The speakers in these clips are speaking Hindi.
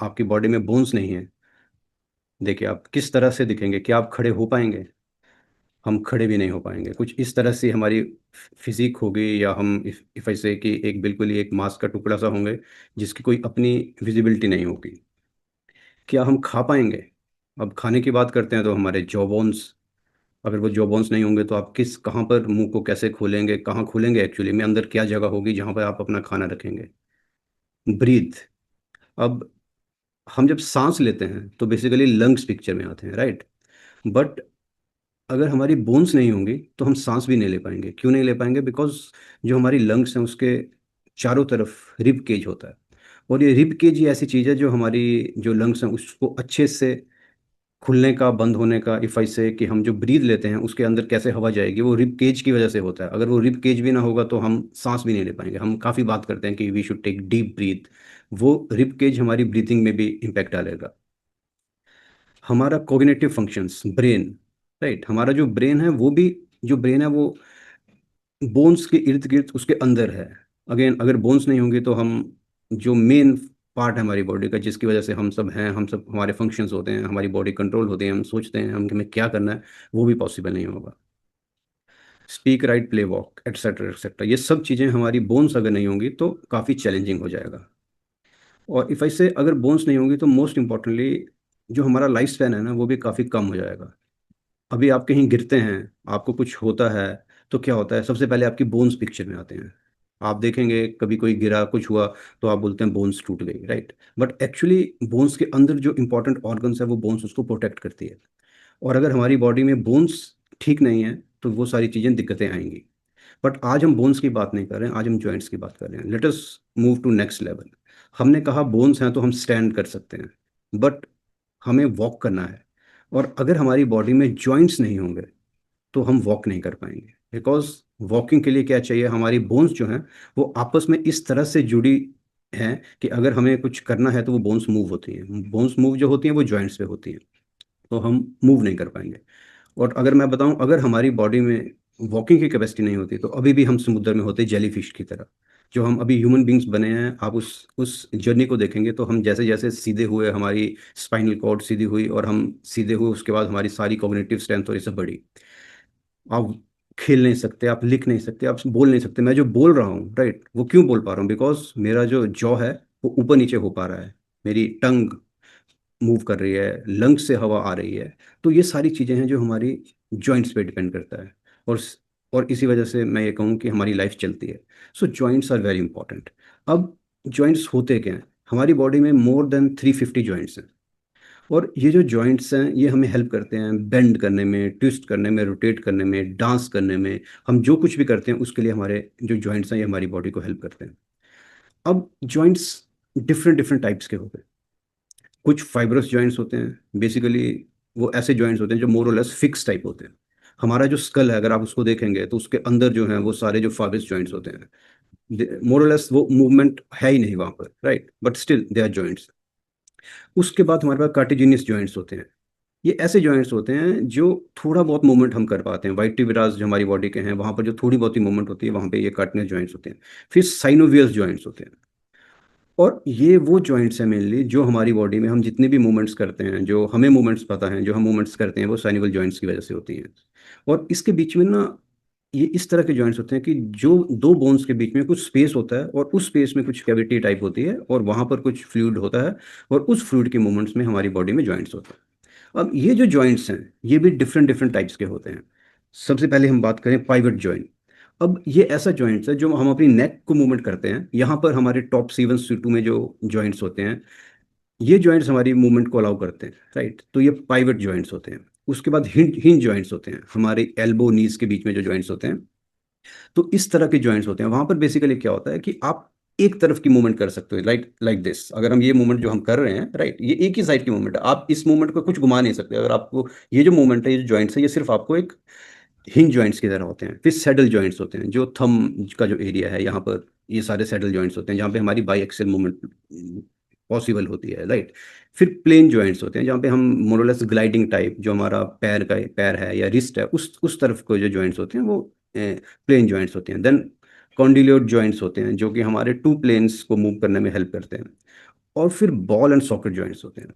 आपकी बॉडी में बोन्स नहीं है, देखिए आप किस तरह से दिखेंगे, क्या आप खड़े हो पाएंगे? हम खड़े भी नहीं हो पाएंगे। कुछ इस तरह से हमारी फिजिक होगी, या हम इफ ऐसे कि एक बिल्कुल ही एक मांस का टुकड़ा सा होंगे जिसकी कोई अपनी विजिबिलिटी नहीं होगी। क्या हम खा पाएंगे? अब खाने की बात करते हैं तो हमारे जॉ बोन्स, अगर वो जॉ बोन्स नहीं होंगे तो आप किस कहाँ पर मुंह को कैसे खोलेंगे, कहाँ खोलेंगे एक्चुअली में, अंदर क्या जगह होगी जहाँ पर आप अपना खाना रखेंगे? ब्रीथ। अब हम जब सांस लेते हैं तो बेसिकली लंग्स पिक्चर में आते हैं, राइट? बट अगर हमारी बोन्स नहीं होंगी तो हम सांस भी नहीं ले पाएंगे। क्यों नहीं ले पाएंगे? बिकॉज जो हमारी लंग्स हैं उसके चारों तरफ रिब केज होता है, और ये रिब केज ही ऐसी चीज़ है जो हमारी जो लंग्स हैं उसको अच्छे से खुलने का, बंद होने का, इफ़ आई से कि हम जो ब्रीद लेते हैं उसके अंदर कैसे हवा जाएगी, वो रिब केज की वजह से होता है। अगर वो रिब केज भी ना होगा तो हम सांस भी नहीं ले पाएंगे। हम काफ़ी बात करते हैं कि we should take deep breath, वो रिब केज हमारी ब्रीथिंग में भी इम्पैक्ट डालेगा। हमारा कोग्निटिव फंक्शंस, ब्रेन, राइट, हमारा जो ब्रेन है वो भी, जो ब्रेन है वो बोन्स के इर्द गिर्द उसके अंदर है। अगेन अगर बोन्स नहीं होंगे तो हम, जो मेन पार्ट है हमारी बॉडी का जिसकी वजह से हम सब हैं, हम सब हमारे फंक्शंस होते हैं, हमारी बॉडी कंट्रोल होते हैं, हम सोचते हैं हम हमें क्या करना है, वो भी पॉसिबल नहीं होगा। Speak, right, play, walk, etcetera etcetera, ये सब चीज़ें हमारी बोन्स अगर नहीं होंगी तो काफ़ी चैलेंजिंग हो जाएगा। और इफ़ ऐसे अगर बोन्स नहीं होंगी तो मोस्ट इम्पॉर्टेंटली जो हमारा लाइफ स्पैन है ना वो भी काफ़ी कम हो जाएगा। अभी आप कहीं गिरते हैं, आपको कुछ होता है, तो क्या होता है, सबसे पहले आपकी बोन्स पिक्चर में आते हैं। आप देखेंगे कभी कोई गिरा, कुछ हुआ, तो आप बोलते हैं बोन्स टूट गई, राइट? बट एक्चुअली बोन्स के अंदर जो इंपॉर्टेंट ऑर्गन्स है वो बोन्स उसको प्रोटेक्ट करती है। और अगर हमारी बॉडी में बोन्स ठीक नहीं है तो वो सारी चीज़ें दिक्कतें आएंगी। बट आज हम बोन्स की बात नहीं कर रहे हैं, आज हम जॉइंट्स की बात कर रहे हैं। Let us move to next level. हमने कहा बोन्स हैं तो हम स्टैंड कर सकते हैं, बट हमें वॉक करना है। और अगर हमारी बॉडी में जॉइंट्स नहीं होंगे तो हम वॉक नहीं कर पाएंगे। बिकॉज वॉकिंग के लिए क्या चाहिए, हमारी बोन्स जो हैं वो आपस में इस तरह से जुड़ी हैं कि अगर हमें कुछ करना है तो वो बोन्स मूव होती हैं। बोन्स मूव जो होती हैं वो जॉइंट्स पे होती हैं, तो हम मूव नहीं कर पाएंगे। और अगर मैं बताऊं, अगर हमारी बॉडी में वॉकिंग की कैपेसिटी नहीं होती तो अभी भी हम समुद्र में होते, जेली फिश की तरह। जो हम अभी ह्यूमन बींग्स बने हैं, आप उस जर्नी को देखेंगे तो हम जैसे जैसे सीधे हुए, हमारी स्पाइनल कॉर्ड सीधी हुई और हम सीधे हुए, उसके बाद हमारी सारी कॉग्निटिव स्ट्रेंथ और ये सब बढ़ी। आप खेल नहीं सकते, आप लिख नहीं सकते, आप बोल नहीं सकते। मैं जो बोल रहा हूँ, राइट, वो क्यों बोल पा रहा हूँ? बिकॉज मेरा जो जॉ है वो ऊपर नीचे हो पा रहा है, मेरी टंग मूव कर रही है, लंग्स से हवा आ रही है। तो ये सारी चीज़ें हैं जो हमारी जॉइंट्स पे डिपेंड करता है। और और इसी वजह से मैं ये कहूँ कि हमारी लाइफ चलती है। सो जॉइंट्स आर वेरी इंपॉर्टेंट। अब जॉइंट्स होते क्या हैं? हमारी बॉडी में मोर देन 350 जॉइंट्स हैं। और ये जो जॉइंट्स हैं ये हमें हेल्प करते हैं बेंड करने में, ट्विस्ट करने में, रोटेट करने में, डांस करने में। हम जो कुछ भी करते हैं उसके लिए हमारे जो जॉइंट्स हैं ये हमारी बॉडी को हेल्प करते हैं। अब जॉइंट्स डिफरेंट डिफरेंट टाइप्स के होते हैं। कुछ फाइब्रस जॉइंट्स होते हैं, बेसिकली वो ऐसे जॉइंट्स होते हैं जो मोर और लेस फिक्स टाइप होते हैं। हमारा जो स्कल है अगर आप उसको देखेंगे तो उसके अंदर जो है वो सारे जो फाइब्रस जॉइंट्स होते हैं, मोर और लेस वो मूवमेंट है ही नहीं वहाँ पर, right, but still they are joints. उसके बाद हमारे पास कार्टिजिनियस जॉइंट्स होते हैं। ये ऐसे जॉइंट्स होते हैं जो थोड़ा बहुत मूवमेंट हम कर पाते हैं। वाइटिब्रास जो हमारी बॉडी के हैं वहाँ पर जो थोड़ी बहुत ही मूवमेंट होती है वहाँ पे ये कार्टिजिनियस जॉइंट्स होते हैं। फिर साइनोवियस जॉइंट्स होते हैं। और ये वो जॉइंट्स हैं मेनली जो हमारी बॉडी में हम जितने भी मूवमेंट्स करते हैं, जो हमें मूवमेंट्स पता हैं, जो हम मूवमेंट्स करते हैं वो साइनोवियल जॉइंट्स की वजह से होती हैं। और इसके बीच में ना, ये इस तरह के जॉइंट्स होते हैं कि जो दो बोन्स के बीच में कुछ स्पेस होता है और उस स्पेस में कुछ कैविटी टाइप होती है और वहाँ पर कुछ फ्लूइड होता है, और उस फ्लूइड के मूवमेंट्स में हमारी बॉडी में जॉइंट्स होते हैं। अब ये जो जॉइंट्स हैं ये भी डिफरेंट डिफरेंट टाइप्स के होते हैं। सबसे पहले हम बात करें पाइवट जॉइंट। अब ये ऐसा जॉइंट्स है जो हम अपनी नेक को मूवमेंट करते हैं, यहाँ पर हमारे टॉप C1 C2 में जो जॉइंट्स होते हैं, ये जॉइंट्स हमारी मूवमेंट को अलाउ करते हैं, राइट, तो ये पाइवट जॉइंट्स होते हैं। उसके बाद हिंज हिंज जॉइंट्स होते हैं, हमारे एल्बो नीज के बीच में जो जॉइंट्स होते हैं। तो इस तरह के जॉइंट्स होते हैं। वहां पर बेसिकली क्या होता है कि आप एक तरफ की मूवमेंट कर सकते हो, लाइक लाइक दिस। अगर हम ये मूवमेंट जो हम कर रहे हैं, राइट, ये एक ही साइड की मूवमेंट है, आप इस मूवमेंट को कुछ घुमा नहीं सकते। अगर आपको ये जो मूवमेंट है, ये जो जॉइंट्स है, ये सिर्फ आपको एक हिंज जॉइंट्स की तरह होते हैं। फिर सैडल जॉइंट्स होते हैं, जो थंब का जो एरिया है यहाँ पर, ये सारे सैडल जॉइंट्स होते हैं जहाँ पे हमारी बाई एक्सेल मूवमेंट पॉसिबल होती है, राइट। फिर प्लेन जॉइंट्स होते हैं जहाँ पे हम मोरलेस ग्लाइडिंग टाइप, जो हमारा पैर है या रिस्ट है, उस तरफ को जो जॉइंट्स होते हैं वो प्लेन जॉइंट्स होते हैं। देन कॉन्डिलोट जॉइंट्स होते हैं जो कि हमारे टू प्लेन्स को मूव करने में हेल्प करते हैं। और फिर बॉल एंड सॉकेट जॉइंट्स होते हैं।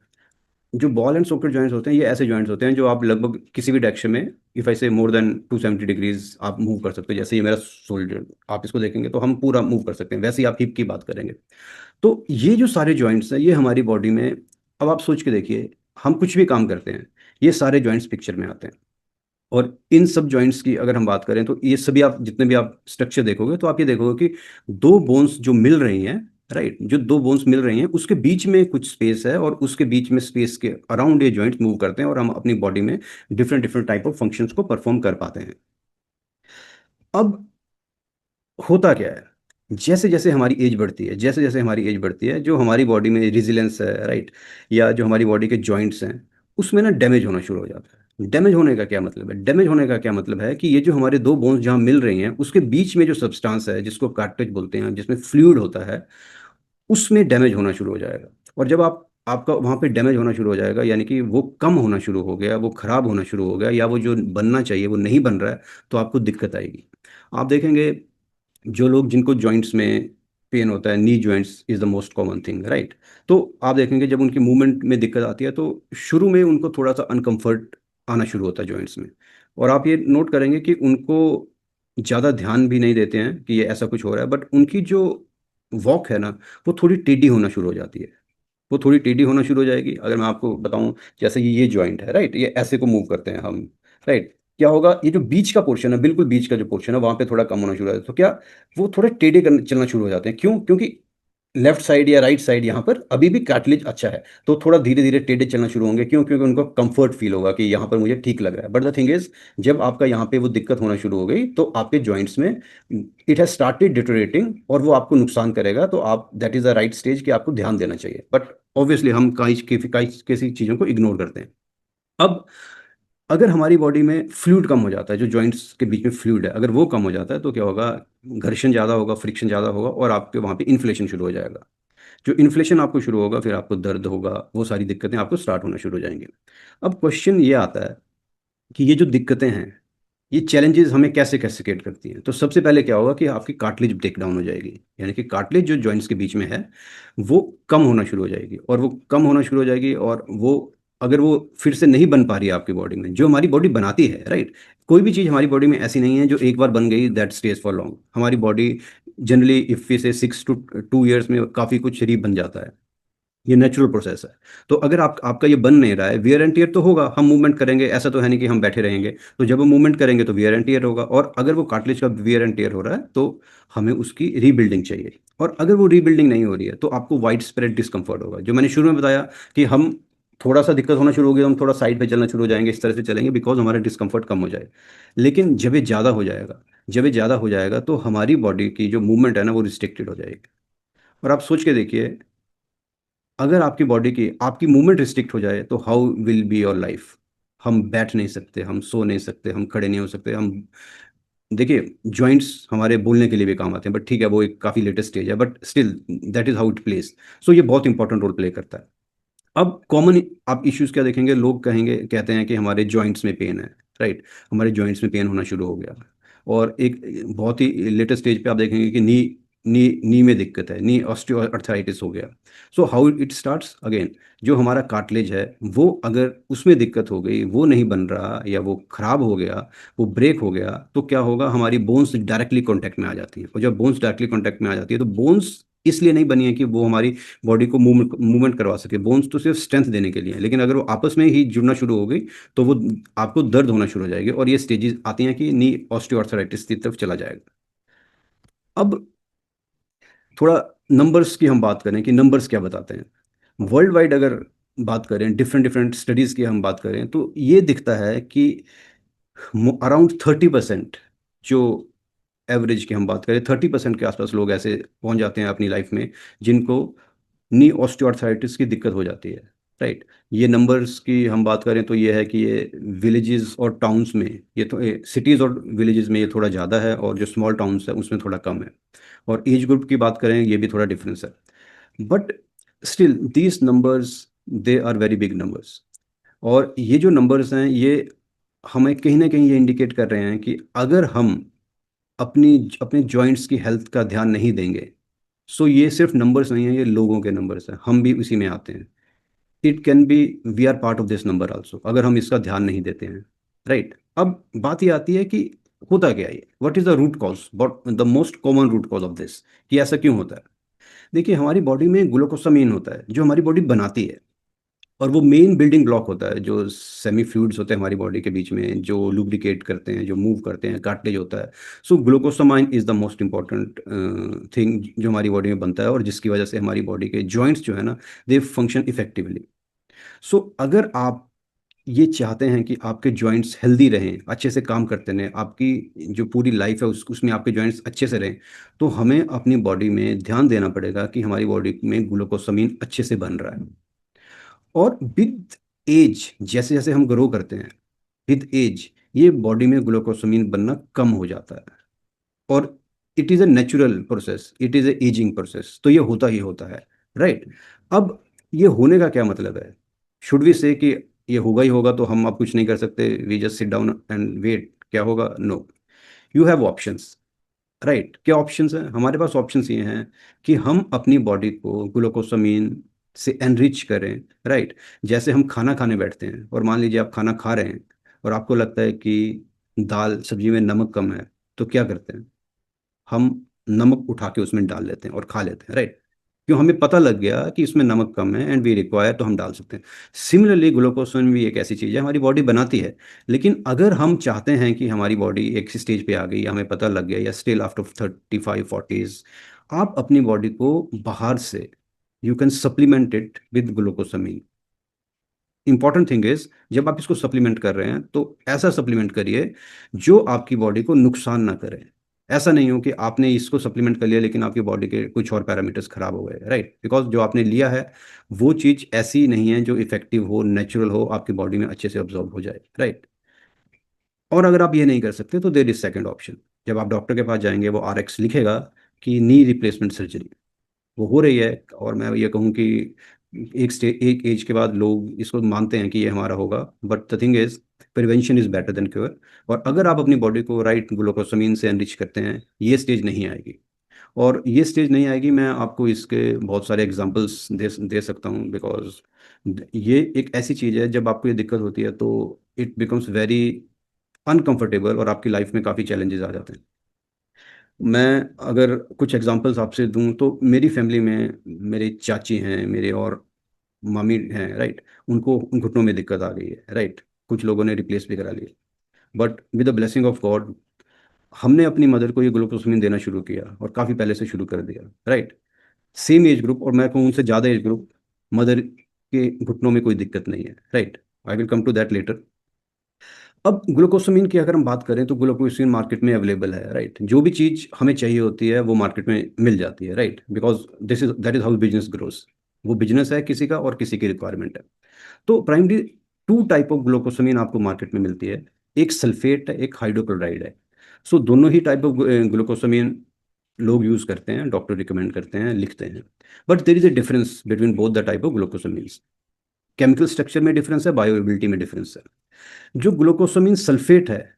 जो बॉल एंड सॉकेट जॉइंट्स होते हैं, ये ऐसे जॉइंट्स होते हैं जो आप लगभग किसी भी डायरेक्शन में, इफ आई से मोर देन 270 डिग्रीज आप मूव कर सकते हो। जैसे ये मेरा शोल्डर, आप इसको देखेंगे तो हम पूरा मूव कर सकते हैं, वैसे ही आप हिप की बात करेंगे। तो ये जो सारे जॉइंट्स हैं, ये हमारी बॉडी में, अब आप सोच के देखिए, हम कुछ भी काम करते हैं, ये सारे जॉइंट्स पिक्चर में आते हैं। और इन सब जॉइंट्स की अगर हम बात करें तो ये सभी, आप जितने भी आप स्ट्रक्चर देखोगे तो आप ये देखोगे कि दो बोन्स जो मिल रही हैं, राइट, जो दो बोन्स मिल रही हैं उसके बीच में कुछ स्पेस है, और उसके बीच में स्पेस के अराउंड ये जॉइंट्स मूव करते हैं, और हम अपनी बॉडी में different different type of functions को परफॉर्म कर पाते हैं। अब होता क्या है, जैसे जैसे हमारी एज बढ़ती है, जैसे जैसे हमारी एज बढ़ती है, जो हमारी बॉडी में रिजिलेंस है, राइट, या जो हमारी बॉडी के जॉइंट्स हैं, उसमें ना डैमेज होना शुरू हो जाता है। डैमेज होने का क्या मतलब है? डैमेज होने का क्या मतलब है कि ये जो हमारे दो बोन्स जहाँ मिल रही हैं, उसके बीच में जो सब्सटेंस है, जिसको कार्टिलेज बोलते हैं, जिसमें फ्लूइड होता है, उसमें डैमेज होना शुरू हो जाएगा। और जब आप आपका वहाँ पे डैमेज होना शुरू हो जाएगा, यानी कि वो कम होना शुरू हो गया, वो खराब होना शुरू हो गया, या वो जो बनना चाहिए वो नहीं बन रहा है, तो आपको दिक्कत आएगी। आप देखेंगे, जो लोग, जिनको जॉइंट्स में पेन होता है, knee joints is the most common thing, right. तो आप देखेंगे जब उनकी मूवमेंट में दिक्कत आती है तो शुरू में उनको थोड़ा सा अनकंफर्ट आना शुरू होता है जॉइंट्स में। और आप ये नोट करेंगे कि उनको ज़्यादा ध्यान भी नहीं देते हैं कि ये ऐसा कुछ हो रहा है, बट उनकी जो वॉक है ना, वो थोड़ी टेढ़ी होना शुरू हो जाती है। वो थोड़ी टेढ़ी होना शुरू हो जाएगी। अगर मैं आपको बताऊं, जैसे कि ये जॉइंट है, राइट, ये ऐसे को मूव करते हैं हम, राइट। क्या होगा, ये जो बीच का पोर्शन है, बिल्कुल बीच का जो पोर्शन है, वहां पे थोड़ा कम होना शुरू हो जाता है। तो क्या, वो थोड़े टेढ़े चलना शुरू हो जाते हैं। क्यों? क्योंकि लेफ्ट साइड या राइट साइड यहाँ पर अभी भी कार्टिलेज अच्छा है, तो थोड़ा धीरे धीरे टेढ़े चलना शुरू होंगे। क्यों? क्योंकि उनको कंफर्ट फील होगा कि यहाँ पर मुझे ठीक लग रहा है। बट द थिंग इज, जब आपका यहाँ पे वो दिक्कत होना शुरू हो गई, तो आपके जॉइंट्स में इट हैज स्टार्टेड डिटोरेटिंग, और वो आपको नुकसान करेगा। तो आप, that is the right stage कि आपको ध्यान देना चाहिए। बट ऑब्वियसली हम कई किसी चीज़ों को इग्नोर करते हैं। अब अगर हमारी बॉडी में फ्लूइड कम हो जाता है, जो जॉइंट्स के बीच में फ्लूइड है, अगर वो कम हो जाता है, तो क्या होगा, घर्षण ज़्यादा होगा, फ्रिक्शन ज़्यादा होगा, और आपके वहाँ पे इन्फ्लेशन शुरू हो जाएगा। जो इन्फ्लेशन आपको शुरू होगा, फिर आपको दर्द होगा, वो सारी दिक्कतें आपको स्टार्ट होना शुरू हो जाएंगी। अब क्वेश्चन ये आता है कि ये जो दिक्कतें हैं, ये चैलेंजेस हमें कैसे कैसे क्रिएट करती हैं। तो सबसे पहले क्या होगा कि आपकी कार्टिलेज ब्रेक डाउन हो जाएगी, यानी कि कार्टिलेज जो जॉइंट्स के बीच में है, वो कम होना शुरू हो जाएगी। और वो कम होना शुरू हो जाएगी, और वो, अगर वो फिर से नहीं बन पा रही है आपकी बॉडी में, जो हमारी बॉडी बनाती है, राइट, कोई भी चीज़ हमारी बॉडी में ऐसी नहीं है जो एक बार बन गई दैट स्टेज फॉर लॉन्ग। हमारी बॉडी जनरली, इफ वी से 6 to 2 years में काफ़ी कुछ री बन जाता है। ये नेचुरल प्रोसेस है। तो अगर आपका ये बन नहीं रहा है, वियर एंड टियर तो होगा, हम मूवमेंट करेंगे, ऐसा तो है नहीं कि हम बैठे रहेंगे। तो जब हम मूवमेंट करेंगे तो वियर एंड टियर होगा, और अगर वो कार्टिलेज का वियर एंड टियर हो रहा है, तो हमें उसकी रीबिल्डिंग चाहिए। और अगर वो रीबिल्डिंग नहीं हो रही है, तो आपको वाइड स्प्रेड डिस्कम्फर्ट होगा। जो मैंने शुरू में बताया कि हम, थोड़ा सा दिक्कत होना शुरू हो गया, हम थोड़ा साइड पे चलना शुरू हो जाएंगे, इस तरह से चलेंगे, बिकॉज हमारा डिस्कम्फर्ट कम हो जाए। लेकिन जब ये ज़्यादा हो जाएगा, जब ये ज़्यादा हो जाएगा, तो हमारी बॉडी की जो मूवमेंट है ना, वो रिस्ट्रिक्टेड हो जाएगी। और आप सोच के देखिए, अगर आपकी बॉडी की, आपकी मूवमेंट रिस्ट्रिक्ट हो जाए, तो how will be your life. हम बैठ नहीं सकते, हम सो नहीं सकते, हम खड़े नहीं हो सकते, हम, देखिए, जॉइंट्स हमारे बोलने के लिए भी काम आते हैं, बट ठीक है, वो एक काफ़ी लेटेस्ट स्टेज है, but still that is how it plays. So ये बहुत इंपॉर्टेंट रोल प्ले करता है। अब कॉमन आप इश्यूज क्या देखेंगे, लोग कहेंगे, कहते हैं कि हमारे जॉइंट्स में पेन है, राइट, हमारे जॉइंट्स में पेन होना शुरू हो गया। और एक बहुत ही लेटेस्ट स्टेज पे आप देखेंगे कि नी नी नी में दिक्कत है, नी ऑस्टियोआर्थराइटिस हो गया। So how it starts again, जो हमारा कार्टिलेज है, वो अगर उसमें दिक्कत हो गई, वो नहीं बन रहा, या वो खराब हो गया, वो ब्रेक हो गया, तो क्या होगा, हमारी बोन्स डायरेक्टली कांटेक्ट में आ जाती है। और जब बोन्स डायरेक्टली कांटेक्ट में आ जाती है, तो बोन्स इसलिए नहीं बनी है कि वो हमारी बॉडी को मूवमेंट करवा सके। बोन्स तो सिर्फ स्ट्रेंथ देने के लिए हैं, लेकिन अगर वो आपस में ही जुड़ना शुरू हो गई, तो वो आपको दर्द होना शुरू हो जाएगी, और ये स्टेजेस आती हैं कि नी ऑस्टियोआर्थराइटिस की तरफ चला जाएगा। अब थोड़ा नंबर्स की हम बात करें कि नंबर्स क्या बताते हैं। वर्ल्ड वाइड अगर बात करें, डिफरेंट डिफरेंट स्टडीज़ की हम बात करें, तो ये दिखता है कि अराउंड 30%, जो एवरेज की हम बात करें, 30% के आसपास लोग ऐसे पहुंच जाते हैं अपनी लाइफ में, जिनको नी ऑस्टियोआर्थराइटिस की दिक्कत हो जाती है, राइट। ये नंबर्स की हम बात करें तो ये है कि ये विलेजेस और टाउन्स में, ये तो सिटीज़ और विलेजेस में ये थोड़ा ज़्यादा है, और जो स्मॉल टाउन्स है उसमें थोड़ा कम है। और एज ग्रुप की बात करें, ये भी थोड़ा डिफरेंस है। But still these numbers, they are very big numbers. और ये जो नंबर्स हैं, ये हमें कहीं ना कहीं ये इंडिकेट कर रहे हैं कि अगर हम अपनी अपने जॉइंट्स की हेल्थ का ध्यान नहीं देंगे, सो ये सिर्फ नंबर्स नहीं है, ये लोगों के नंबर्स हैं, हम भी उसी में आते हैं। It can be, we are part of this number also, अगर हम इसका ध्यान नहीं देते हैं। राइट। अब बात ये आती है कि होता क्या है, what is the root cause, what the most common root cause of this, कि ऐसा क्यों होता है। देखिए, हमारी बॉडी में ग्लूकोसामीन होता है जो हमारी बॉडी बनाती है, और वो मेन बिल्डिंग ब्लॉक होता है, जो सेमी फ्लूइड्स होते हैं हमारी बॉडी के बीच में, जो लुब्रिकेट करते हैं, जो मूव करते हैं, कार्टिलेज होता है। So glucosamine is the most important thing जो हमारी बॉडी में बनता है, और जिसकी वजह से हमारी बॉडी के जॉइंट्स जो है ना, दे फंक्शन इफेक्टिवली। सो अगर आप ये चाहते हैं कि आपके जॉइंट्स हेल्दी रहें, अच्छे से काम करते रहें, आपकी जो पूरी लाइफ है उसमें आपके जॉइंट्स अच्छे से रहें, तो हमें अपनी बॉडी में ध्यान देना पड़ेगा कि हमारी बॉडी में ग्लूकोसामीन अच्छे से बन रहा है। और विद एज, जैसे जैसे हम ग्रो करते हैं, विद एज ये बॉडी में ग्लूकोसामीन बनना कम हो जाता है। और it is a natural process, it is a ageing process, तो ये होता ही होता है। राइट। अब ये होने का क्या मतलब है, शुड वी से कि ये होगा ही होगा तो हम अब कुछ नहीं कर सकते, we just sit down and wait, क्या होगा, no, you have options. Right. क्या ऑप्शंस हैं हमारे पास, ऑप्शंस ये हैं कि हम अपनी बॉडी को ग्लूकोसामीन से एनरिच करें। राइट। जैसे हम खाना खाने बैठते हैं, और मान लीजिए आप खाना खा रहे हैं, और आपको लगता है कि दाल सब्जी में नमक कम है, तो क्या करते हैं, हम नमक उठा के उसमें डाल लेते हैं और खा लेते हैं। राइट। क्यों, हमें पता लग गया कि इसमें नमक कम है एंड वी रिक्वायर, तो हम डाल सकते हैं। सिमिलरली ग्लूकोसाइन भी एक ऐसी चीज़ है, हमारी बॉडी बनाती है, लेकिन अगर हम चाहते हैं कि हमारी बॉडी एक स्टेज पे आ गई, हमें पता लग गया, या स्टिल आफ्टर 35-40s, आप अपनी बॉडी को बाहर से, you can supplement it with glucosamine. Important thing is, जब आप इसको सप्लीमेंट कर रहे हैं तो ऐसा सप्लीमेंट करिए जो आपकी बॉडी को नुकसान ना करे। ऐसा नहीं हो कि आपने इसको सप्लीमेंट कर लिया लेकिन आपकी बॉडी के कुछ और पैरामीटर्स खराब हो गए। राइट। बिकॉज जो आपने लिया है वो चीज़ ऐसी नहीं है जो इफेक्टिव हो, नेचुरल हो, आपकी बॉडी में अच्छे से ऑब्जॉर्व हो जाए। राइट। और अगर आप ये नहीं कर सकते तो देर इज सेकेंड ऑप्शन। जब आप डॉक्टर के पास जाएंगे, वो RX लिखेगा कि नी रिप्लेसमेंट सर्जरी, वो हो रही है। और मैं ये कहूँ कि एक एज के बाद लोग इसको मानते हैं कि ये हमारा होगा, but the thing is, prevention is better than cure. और अगर आप अपनी बॉडी को राइट ग्लूकोसामीन से एनरिच करते हैं, ये स्टेज नहीं आएगी। और ये स्टेज नहीं आएगी, मैं आपको इसके बहुत सारे एग्जांपल्स दे सकता हूँ, बिकॉज ये एक ऐसी चीज़ है, जब आपको ये दिक्कत होती है तो इट बिकम्स वेरी अनकंफर्टेबल, और आपकी लाइफ में काफ़ी चैलेंजेस आ जाते हैं। मैं अगर कुछ एग्जांपल्स आपसे दूं, तो मेरी फैमिली में मेरे चाची हैं, मेरे और मामी हैं। राइट। उनको उन घुटनों में दिक्कत आ गई है। राइट। कुछ लोगों ने रिप्लेस भी करा लिया, but with the blessing of God हमने अपनी मदर को ये ग्लूकोसामीन देना शुरू किया, और काफ़ी पहले से शुरू कर दिया। राइट। सेम एज ग्रुप, और मैं कहूँ उनसे ज़्यादा एज ग्रुप, मदर के घुटनों में कोई दिक्कत नहीं है। Right. I will come to that later. अब ग्लूकोसामीन की अगर हम बात करें, तो ग्लूकोसामीन मार्केट में अवेलेबल है। राइट। जो भी चीज़ हमें चाहिए होती है वो मार्केट में मिल जाती है। Right. Because this is that is how business grows. वो बिजनेस है किसी का, और किसी की रिक्वायरमेंट है। तो primary two type of glucosamine आपको मार्केट में मिलती है, एक सल्फेट है, एक हाइड्रोक्लोराइड है। सो दोनों ही टाइप ऑफ ग्लूकोसामीन लोग यूज़ करते हैं, डॉक्टर रिकमेंड करते हैं, लिखते हैं। But there is a difference between both the type of glucosamines. Chemical structure में डिफरेंस है, बायोएबिलिटी में डिफरेंस है। जो ग्लूकोसामीन सल्फेट है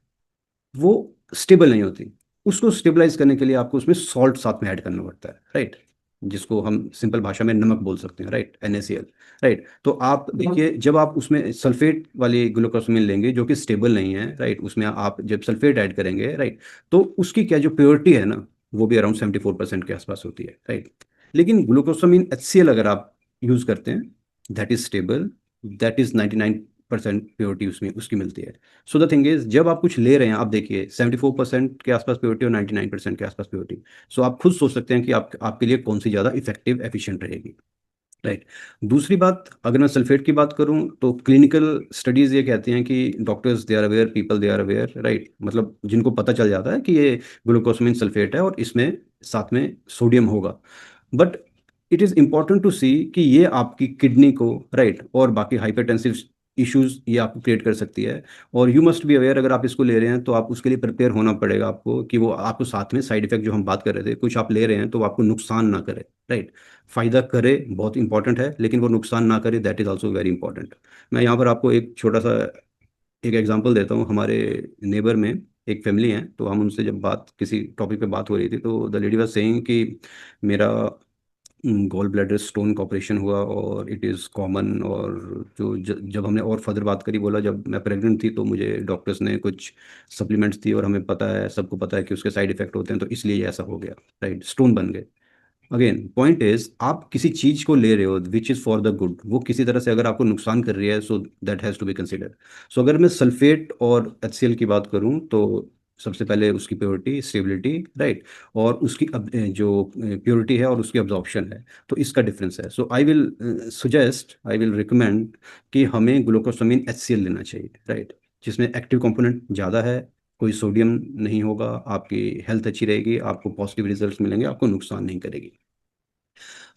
वो स्टेबल नहीं होती, उसको स्टेबलाइज करने के लिए आपको उसमें सॉल्ट साथ में ऐड करना पड़ता है। राइट। जिसको हम सिंपल भाषा में नमक बोल सकते हैं। राइट। NaCl। राइट। तो आप देखिए, जब आप उसमें सल्फेट वाली ग्लूकोसामीन लेंगे जो कि स्टेबल नहीं है, राइट, उसमें आप जब सल्फेट ऐड करेंगे, राइट, तो उसकी क्या जो प्योरिटी है ना, वो भी अराउंड 74% के आसपास होती है। राइट। लेकिन ग्लूकोसामीन HCl अगर आप यूज़ करते हैं, that is stable, that is 99% purity उसमें उसकी मिलती है। सो द थिंग इज, जब आप कुछ ले रहे हैं, आप देखिए 74% के आसपास प्योरिटी और 99% के आसपास प्योरिटी। सो आप खुद सोच सकते हैं कि आपके लिए कौन सी ज़्यादा इफेक्टिव एफिशिएंट रहेगी। राइट। दूसरी बात, अगर मैं सल्फेट की बात करूं, तो क्लिनिकल स्टडीज़ ये कहती हैं कि doctors they are aware, people they are aware. Right. मतलब जिनको पता चल जाता है कि ये ग्लूकोसामिन सल्फेट है और इसमें साथ में सोडियम होगा। But it is important to see कि ये आपकी किडनी को, राइट, और बाकी हाइपरटेंसिव इश्यूज ये आपको क्रिएट कर सकती है। और यू मस्ट बी अवेयर, अगर आप इसको ले रहे हैं तो आप उसके लिए प्रिपेयर होना पड़ेगा आपको, कि वो आपको साथ में साइड इफेक्ट जो हम बात कर रहे थे, कुछ आप ले रहे हैं तो वो आपको नुकसान ना करे। राइट। फायदा करे बहुत इंपॉर्टेंट है, लेकिन वो नुकसान ना करे, that is also very important. मैं यहाँ पर आपको एक छोटा सा एक एग्जांपल देता हूँ। हमारे नेबर में एक फैमिली है, तो हम उनसे जब बात किसी टॉपिक पे बात हो रही थी, तो द लेडी वाज सेइंग कि मेरा गॉल ब्लैडर स्टोन का ऑपरेशन हुआ और इट इज़ कॉमन। और जब हमने और फर्दर बात करी, बोला जब मैं प्रेग्नेंट थी तो मुझे डॉक्टर्स ने कुछ सप्लीमेंट्स दी और हमें पता है, सबको पता है कि उसके साइड इफेक्ट होते हैं, तो इसलिए ये ऐसा हो गया, राइट, स्टोन बन गए। अगेन पॉइंट इज, आप किसी चीज को ले रहे हो which is for the good, वो किसी तरह से अगर आपको नुकसान कर रही है, so that has to be considered. So अगर मैं सल्फेट और HCl की बात करूं, तो सबसे पहले उसकी प्योरिटी, स्टेबिलिटी, राइट, और उसकी जो प्योरिटी है और उसकी अब्जॉर्प्शन है, तो इसका डिफरेंस है। So I will suggest, I will recommend कि हमें ग्लूकोसामिन HCl लेना चाहिए, राइट, जिसमें एक्टिव कंपोनेंट ज़्यादा है, कोई सोडियम नहीं होगा, आपकी हेल्थ अच्छी रहेगी, आपको पॉजिटिव रिजल्ट्स मिलेंगे, आपको नुकसान नहीं करेगी।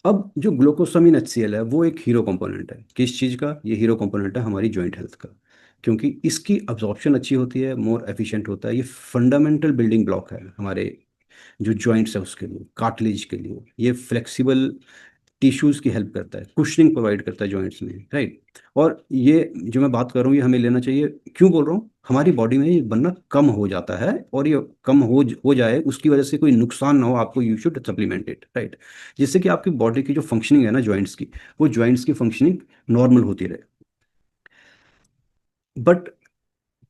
अब जो ग्लूकोसामिन HCl है, वो एक हीरो कंपोनेंट है। किस चीज़ का? ये हीरो कंपोनेंट है हमारी जॉइंट हेल्थ का, क्योंकि इसकी अब्जॉर्प्शन अच्छी होती है, मोर एफिशिएंट होता है। ये फंडामेंटल बिल्डिंग ब्लॉक है हमारे जो जॉइंट्स है उसके लिए, कार्टिलेज के लिए। ये फ्लेक्सिबल टिश्यूज की हेल्प करता है, कुशनिंग प्रोवाइड करता है जॉइंट्स में, राइट। और ये जो मैं बात कर रहा हूँ, ये हमें लेना चाहिए। क्यों बोल रहा हूँ? हमारी बॉडी में ये बनना कम हो जाता है, और ये कम हो जाए, उसकी वजह से कोई नुकसान ना हो आपको, you should supplement it, right, जिससे कि आपकी बॉडी की जो फंक्शनिंग है ना जॉइंट्स की, वो जॉइंट्स की फंक्शनिंग नॉर्मल होती रहे। बट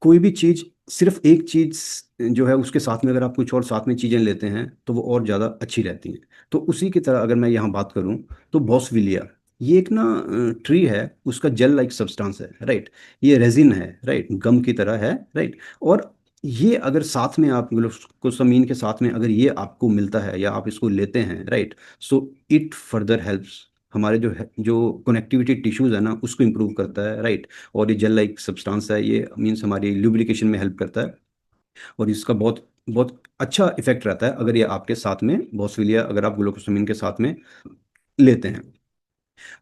कोई भी चीज़, सिर्फ एक चीज़ जो है उसके साथ में अगर आप कुछ और साथ में चीज़ें लेते हैं, तो वो और ज़्यादा अच्छी रहती हैं। तो उसी की तरह अगर मैं यहाँ बात करूँ, तो बॉसविलिया, ये एक ना ट्री है, उसका जेल लाइक सब्सटेंस है, राइट। ये रेजिन है, राइट, गम की तरह है, राइट। और ये अगर साथ में आप ग्लूकोसामीन के साथ में अगर ये आपको मिलता है या आप इसको लेते हैं, right, so it further helps हमारे जो कनेक्टिविटी टिश्यूज है ना, उसको इम्प्रूव करता है, राइट। और ये जेल लाइक सब्सटेंस है, ये मीन्स हमारी ल्यूब्रिकेशन में हेल्प करता है। और इसका बहुत बहुत अच्छा इफेक्ट रहता है अगर ये आपके साथ में, बॉसविलिया अगर आप ग्लूकोसामिन के साथ में लेते हैं।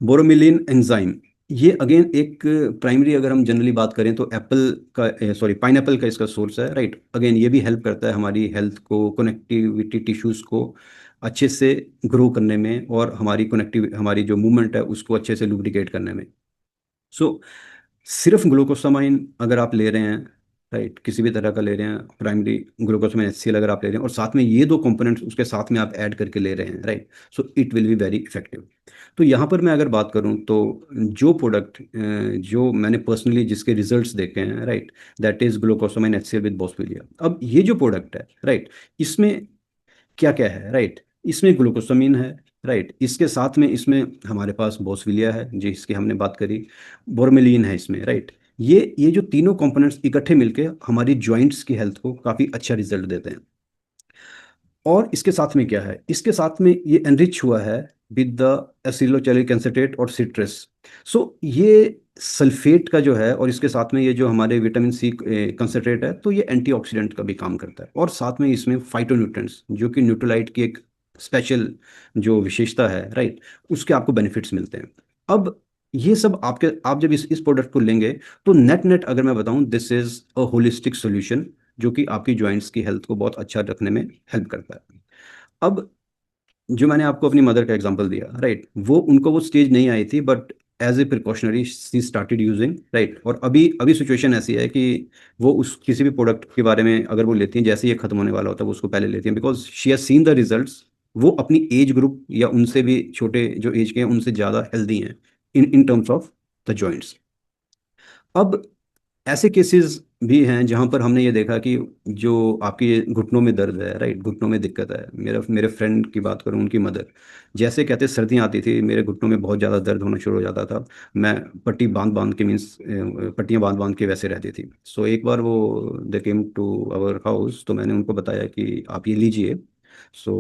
बोरोमिलिन एंजाइम, ये अगेन एक प्राइमरी, अगर हम जनरली बात करें तो एप्पल का, सॉरी, पाइनएप्पल का इसका सोर्स है, राइट। अगेन ये भी हेल्प करता है हमारी हेल्थ को, कनेक्टिविटी टिश्यूज को अच्छे से ग्रो करने में, और हमारी जो मूवमेंट है उसको अच्छे से लुब्रिकेट करने में। सो सिर्फ ग्लूकोसामाइन अगर आप ले रहे हैं, राइट, किसी भी तरह का ले रहे हैं, प्राइमरी ग्लूकोसामाइन HCl अगर आप ले रहे हैं, और साथ में ये दो कंपोनेंट्स उसके साथ में आप ऐड करके ले रहे हैं, right, so it will be very effective. तो यहाँ पर मैं अगर बात करूँ, तो जो प्रोडक्ट जो मैंने पर्सनली जिसके रिजल्ट्स देखे हैं, right, that is glucosamine HCl with boswellia. अब ये जो प्रोडक्ट है, राइट, इसमें क्या क्या है, राइट, इसमें ग्लूकोसामिन है, राइट, इसके साथ में इसमें हमारे पास बॉसविलिया है जिसकी हमने बात करी, बोरमेलिन है इसमें, राइट। ये जो तीनों कंपोनेंट्स इकट्ठे मिलके हमारी जॉइंट्स की हेल्थ को काफ़ी अच्छा रिजल्ट देते हैं। और इसके साथ में क्या है? इसके साथ में ये एनरिच हुआ है विद द एसिलोचैलिक एसिटेट और सिट्रस। सो ये सल्फेट का जो है, और इसके साथ में ये जो हमारे विटामिन C कंसनट्रेट है, तो ये एंटीऑक्सीडेंट का भी काम करता है। और साथ में इसमें फाइटोन्यूट्रिएंट्स, जो कि न्यूट्रोलाइट की एक स्पेशल जो विशेषता है, राइट, उसके आपको बेनिफिट्स मिलते हैं। अब ये सब आप जब इस प्रोडक्ट को लेंगे, तो नेट नेट अगर मैं बताऊं, this is a holistic solution, जो कि आपकी जॉइंट्स की हेल्थ को बहुत अच्छा रखने में हेल्प करता है। अब जो मैंने आपको अपनी मदर का एग्जांपल दिया, राइट, वो स्टेज नहीं आई थी, but as a precautionary she started using, right. और अभी अभी सिचुएशन ऐसी है कि वो उस किसी भी प्रोडक्ट के बारे में अगर वो लेती हैं, जैसे ये खत्म होने वाला होता है, वो उसको पहले लेती हैं, because she has seen the results. वो अपनी एज ग्रुप या उनसे भी छोटे जो एज के हैं उनसे ज़्यादा हेल्दी हैं in in terms of the joints. अब ऐसे केसेस भी हैं जहां पर हमने ये देखा कि जो आपकी घुटनों में दर्द है, राइट, घुटनों में दिक्कत है, मेरे फ्रेंड की बात करूं, उनकी मदर, जैसे कहते सर्दियां आती थी, मेरे घुटनों में बहुत ज़्यादा दर्द होना शुरू हो जाता था। मैं पट्टी बांध बांध के, मीन्स पट्टियां बांध बांध के वैसे रहती थी। सो एक बार वो दे केम टू आवर हाउस, तो मैंने उनको बताया कि आप ये लीजिए। So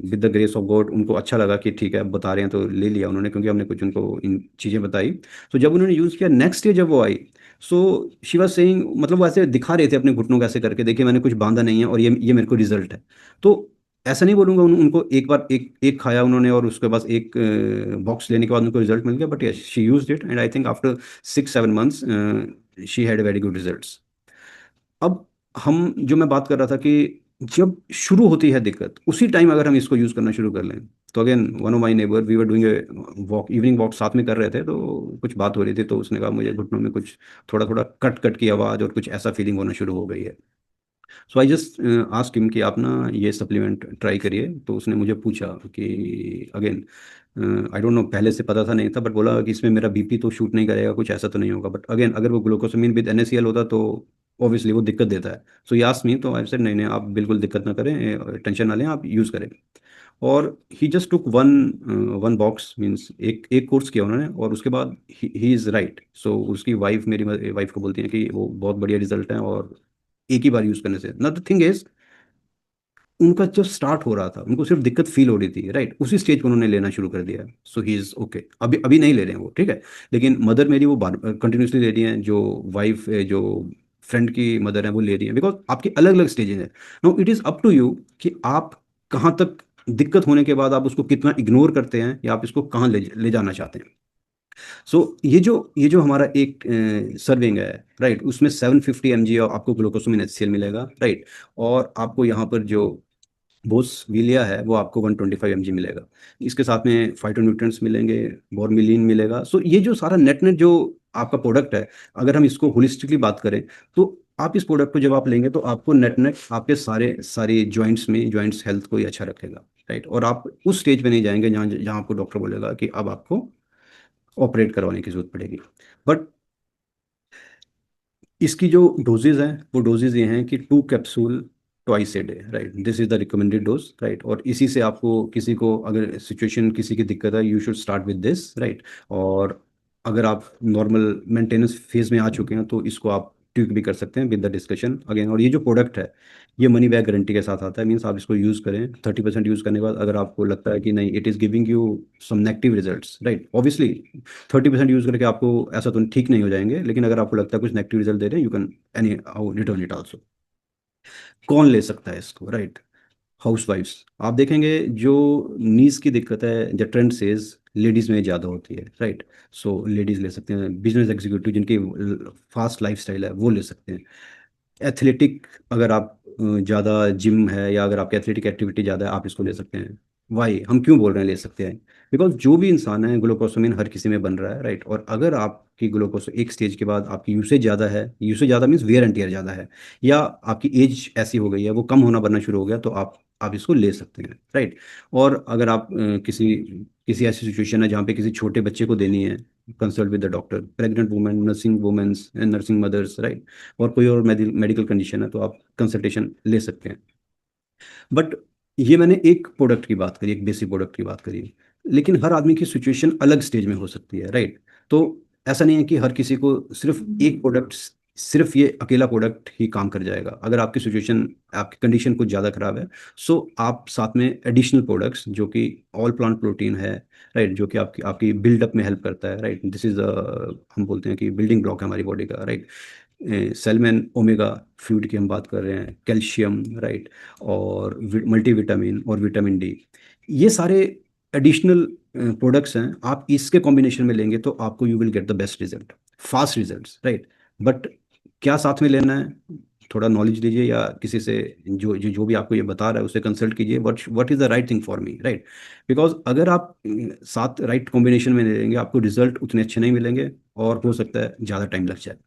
with the grace of God उनको अच्छा लगा कि ठीक है, अब बता रहे हैं, तो ले लिया उन्होंने, क्योंकि हमने कुछ उनको इन चीज़ें बताई। तो जब उन्होंने यूज़ किया, नेक्स्ट डे जब वो आई, सो शी वाज सेइंग, मतलब वो ऐसे दिखा रहे थे अपने घुटनों को ऐसे करके, देखिए मैंने कुछ बांधा नहीं है, और ये मेरे को रिजल्ट है। तो ऐसा नहीं बोलूंगा उनको एक बार एक एक खाया उन्होंने और उसके बाद एक बॉक्स लेने के बाद उनको रिजल्ट मिल गया, but yes she used it, and I think after 6-7 months she had very good results. अब हम जो मैं बात कर रहा था कि जब शुरू होती है दिक्कत, उसी टाइम अगर हम इसको यूज़ करना शुरू कर लें, तो again one of my neighbor, we were doing a walk, evening walk साथ में कर रहे थे, तो कुछ बात हो रही थी, तो उसने कहा मुझे घुटनों में कुछ थोड़ा थोड़ा कट कट की आवाज़ और कुछ ऐसा फीलिंग होना शुरू हो गई है। So I just ask him कि आप ना ये सप्लीमेंट ट्राई करिए। तो उसने मुझे पूछा कि अगेन, आई डोंट नो, पहले से पता था नहीं था, बट बोला कि इसमें मेरा बीपी तो शूट नहीं करेगा, कुछ ऐसा तो नहीं होगा। बट अगेन, अगर वो ग्लूकोसामिन विद NaCl होता तो ऑब्वियसली वो दिक्कत देता है। सो ये आस्क मी, तो आई सेड नहीं नहीं, आप बिल्कुल दिक्कत ना करें, टेंशन ना लें, आप यूज़ करें। और ही just took one one box, means एक एक कोर्स किया उन्होंने, और उसके बाद ही इज़ राइट। सो उसकी वाइफ, मेरी वाइफ को बोलती है कि वो बहुत बढ़िया रिजल्ट है, और एक ही बार यूज़ करने से ना। द थिंग इज, उनका जब स्टार्ट हो रहा था उनको सिर्फ दिक्कत फील हो रही थी, राइट, उसी स्टेज पर उन्होंने लेना शुरू कर दिया। सो ही इज़ ओके। अभी अभी नहीं ले रहे हैं वो, ठीक है। लेकिन मदर मेरी वो बार कंटिन्यूसली ले रही हैं, जो वाइफ, जो फ्रेंड की मदर है वो ले रही है, बिकॉज आपकी अलग अलग स्टेजेस हैं। No, it is up to you कि आप कहाँ तक दिक्कत होने के बाद आप उसको कितना इग्नोर करते हैं, या आप इसको कहाँ ले ले जाना चाहते हैं। सो ये जो हमारा एक सर्विंग है, राइट, उसमें 750 mg आपको ग्लूकोसामिन HCl मिलेगा, राइट। और आपको यहाँ पर जो बोस विलिया है वो आपको 125 mg मिलेगा। इसके साथ में फाइटोन्यूट्रिएंट्स मिलेंगे, बोरमिलीन मिलेगा। सो ये जो सारा नेट नेट जो आपका प्रोडक्ट है, अगर हम इसको होलिस्टिकली बात करें, तो आप इस प्रोडक्ट को जब आप लेंगे तो आपको नेट नेट आपके सारे सारे जॉइंट्स में, जॉइंट्स हेल्थ को ही अच्छा रखेगा, राइट। और आप उस स्टेज पे नहीं जाएंगे जहाँ जहाँ आपको डॉक्टर बोलेगा कि अब आपको ऑपरेट करवाने की जरूरत पड़ेगी। बट इसकी जो डोजेज हैं, वो डोजेज ये हैं कि 2 capsule twice a day, right, this is the recommended dose, right. और इसी से आपको, किसी को अगर सिचुएशन किसी की दिक्कत है, you should start with this, right. और अगर आप नॉर्मल मेंटेनेंस फेज में आ चुके हैं तो इसको आप ट्यूक भी कर सकते हैं विद द डिस्कशन अगेन। और ये जो प्रोडक्ट है, ये मनी बैक गारंटी के साथ आता है, मीन्स आप इसको यूज़ करें 30% यूज़ करने के बाद, अगर आपको लगता है कि नहीं, it is giving you some negative results, right, obviously 30% use करके आपको ऐसा तो ठीक नहीं हो जाएंगे, लेकिन अगर आपको लगता है कुछ नेगेटिव रिजल्ट दे रहे हैं, you can any how return it also. कौन ले सकता है इसको, राइट? House wives. आप देखेंगे जो नीज की दिक्कत है, द ट्रेंड सेज लेडीज़ में ज़्यादा होती है, राइट। सो लेडीज़ ले सकते हैं, बिजनेस एग्जीक्यूटिव जिनकी फास्ट लाइफ स्टाइल है वो ले सकते हैं। एथलेटिक, अगर आप ज़्यादा जिम है, या अगर आपकी एथलेटिक एक्टिविटी ज़्यादा है, आप इसको ले सकते हैं। वाई हम क्यों बोल रहे हैं ले सकते हैं? बिकॉज जो भी इंसान है, ग्लूकोसामिन हर किसी में बन रहा है, राइट। और अगर आपकी ग्लूकोस एक स्टेज के बाद आपकी यूसेज ज़्यादा है, यूसेज ज़्यादा मीन्स वेयर एंड टीयर ज़्यादा है, या आपकी एज ऐसी हो गई है, वो कम होना बनना शुरू हो गया, तो आप इसको ले सकते हैं, राइट। और अगर आप किसी किसी ऐसी सिचुएशन है जहाँ पे किसी छोटे बच्चे को देनी है, consult with the doctor, pregnant women, nursing womens and nursing mothers, right. और कोई और मेडिकल कंडीशन है तो आप कंसल्टेशन ले सकते हैं। बट ये मैंने एक प्रोडक्ट की बात करी, एक बेसिक प्रोडक्ट की बात करी, लेकिन हर आदमी की सिचुएशन अलग स्टेज में हो सकती है, राइट। तो ऐसा नहीं है कि हर किसी को सिर्फ एक प्रोडक्ट, सिर्फ ये अकेला प्रोडक्ट ही काम कर जाएगा। अगर आपकी सिचुएशन, आपकी कंडीशन कुछ ज़्यादा खराब है, सो आप साथ में एडिशनल प्रोडक्ट्स जो कि ऑल प्लांट प्रोटीन है, राइट, जो कि आपकी आपकी बिल्डअप में हेल्प करता है, राइट, दिस इज हम बोलते हैं कि बिल्डिंग ब्लॉक है हमारी बॉडी का, राइट। सेलमेन, ओमेगा फ्लूइड की हम बात कर रहे हैं, कैल्शियम, राइट, और मल्टीविटामिन और विटामिन डी, ये सारे एडिशनल प्रोडक्ट्स हैं। आप इसके कॉम्बिनेशन में लेंगे तो आपको you will get the best result, fast results, right. But क्या साथ में लेना है, थोड़ा नॉलेज लीजिए, या किसी से जो भी आपको ये बता रहा है उससे कंसल्ट कीजिए, what is the right thing for me, right. Because अगर आप साथ राइट कॉम्बिनेशन में लेंगे, आपको रिजल्ट उतने अच्छे नहीं मिलेंगे, और हो सकता है ज़्यादा टाइम लग जाए।